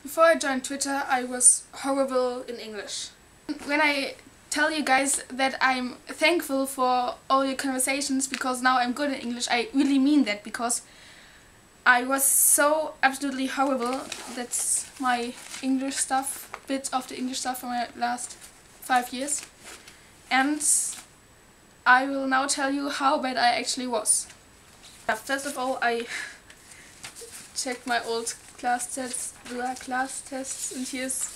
Before I joined Twitter, I was horrible in English. When I tell you guys that I'm thankful for all your conversations because now I'm good in English, I really mean that, because I was so absolutely horrible. That's my English stuff, bit of the English stuff for my last 5 years. And I will now tell you how bad I actually was. First of all, I checked my old class tests, and here's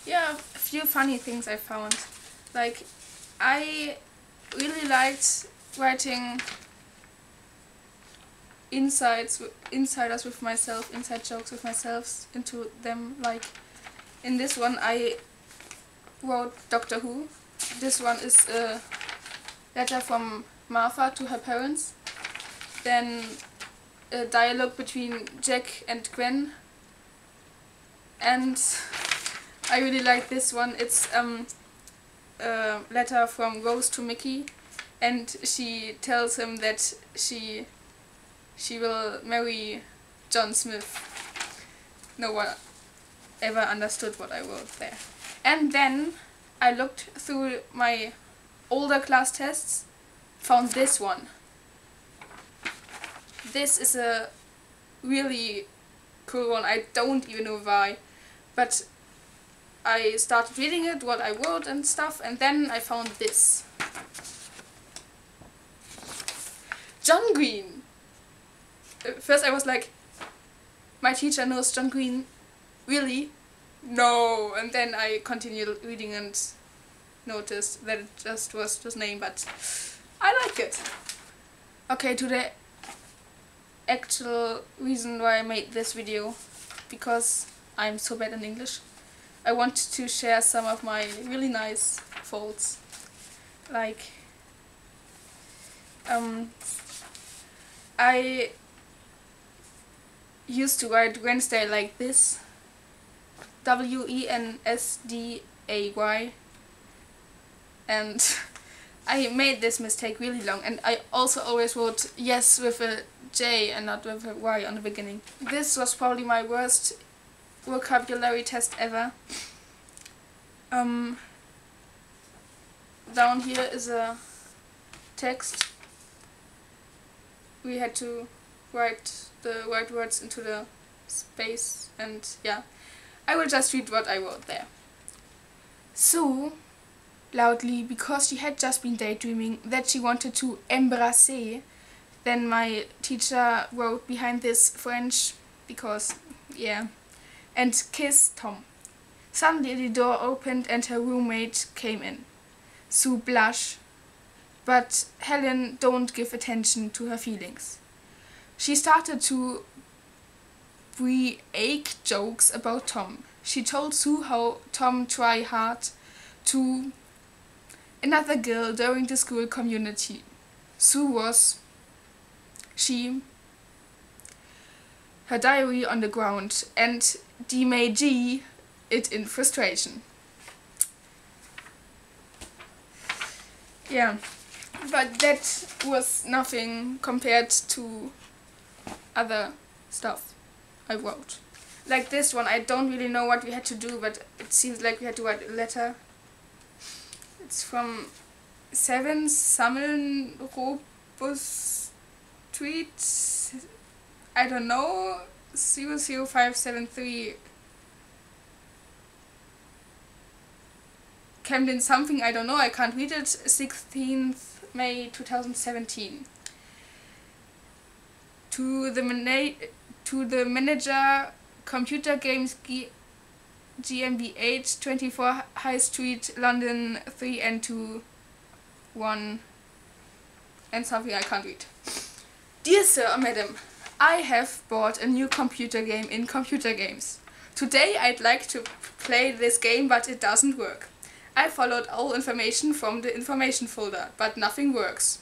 a few funny things I found. Like, I really liked writing inside jokes with myself into them. Like in this one I wrote Doctor Who. This one is a letter from Martha to her parents. Then a dialogue between Jack and Gwen. And I really like this one. It's a letter from Rose to Mickey, and she tells him that she will marry John Smith. No one ever understood what I wrote there. And then I looked through my older class tests, found this one. This is a really cool one. I don't even know why, but I started reading it, what I wrote and stuff, and then I found this. John Green. First I was like, my teacher knows John Green? Really? No. And then I continued reading and noticed that it just was his name, but I like it. Okay, to the actual reason why I made this video, because I'm so bad in English. I want to share some of my really nice faults. Like, I used to write Wednesday like this, Wensday, and I made this mistake really long, and I also always wrote yes with a J and not with a Y on the beginning. This was probably my worst vocabulary test ever. Down here is a text. We had to write the right words into the space, and yeah, I will just read what I wrote there. Sue, loudly, because she had just been daydreaming that she wanted to embrasser. Then my teacher wrote behind this French, because yeah, and kiss Tom. Suddenly the door opened and her roommate came in. Sue blushed, but Helen don't give attention to her feelings. She started to break jokes about Tom. She told Sue how Tom tried hard to another girl during the school community. Sue was her diary on the ground, and made it in frustration. Yeah, but that was nothing compared to other stuff I wrote. Like this one, I don't really know what we had to do, but it seems like we had to write a letter. It's from 7 Sammeln Robus Tweet, I don't know, 00573 Camden something, I don't know, I can't read it, 16th May 2017. To the manager, Computer Games GmbH, 24 High Street, London 3N21 and something I can't read. Dear Sir or Madam, I have bought a new computer game in Computer Games. Today I'd like to play this game, but it doesn't work. I followed all information from the information folder, but nothing works.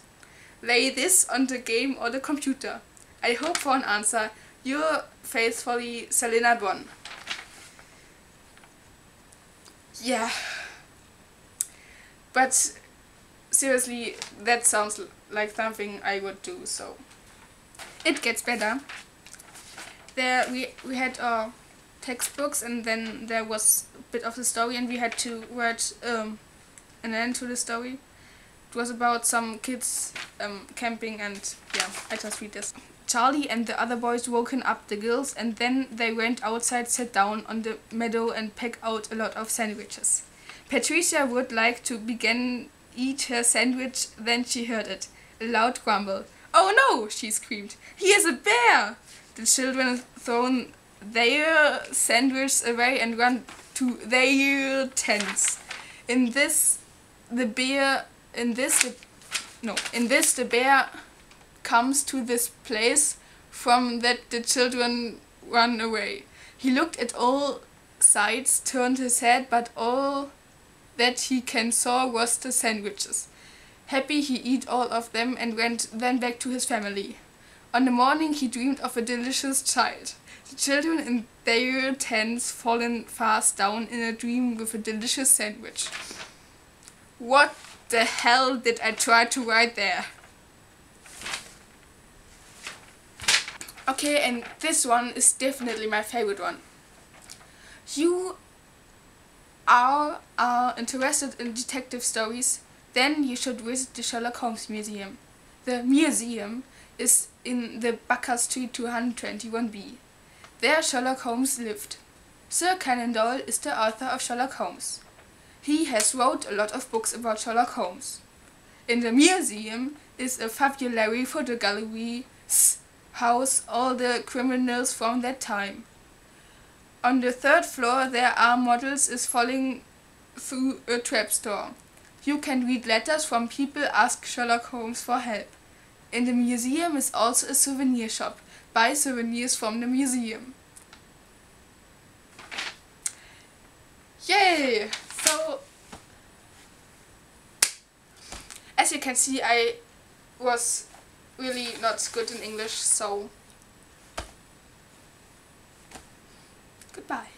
Lay this on the game or the computer. I hope for an answer. Your faithfully, Selena Bonn. Yeah. But seriously, that sounds like something I would do, so it gets better. There we had a textbooks, and then there was a bit of the story, and we had to write an end to the story. It was about some kids camping, and yeah, I just read this. Charlie and the other boys woken up the girls, and then they went outside, sat down on the meadow and pecked out a lot of sandwiches. Patricia would like to begin eat her sandwich, then she heard it. A loud grumble. "Oh no!" she screamed. "Here's a bear!" The children thrown their sandwiches away and ran to their tents. In this the bear comes to this place, from that the children run away. He looked at all sides, turned his head, but all that he can saw was the sandwiches. Happy, he eat all of them and went then back to his family. On the morning he dreamed of a delicious child. The children in their tents fallen fast down in a dream with a delicious sandwich. What the hell did I try to write there? Okay, and this one is definitely my favorite one. You are interested in detective stories, then you should visit the Sherlock Holmes Museum. The museum is in the Baker Street 221B. There Sherlock Holmes lived. Sir Conan Doyle is the author of Sherlock Holmes. He has wrote a lot of books about Sherlock Holmes. In the museum is a Fabulary photo gallery house all the criminals from that time. On the 3rd floor there are models is falling through a trapdoor. You can read letters from people ask Sherlock Holmes for help. In the museum is also a souvenir shop. Buy souvenirs from the museum. Yay! So, as you can see, I was really not good in English, so goodbye.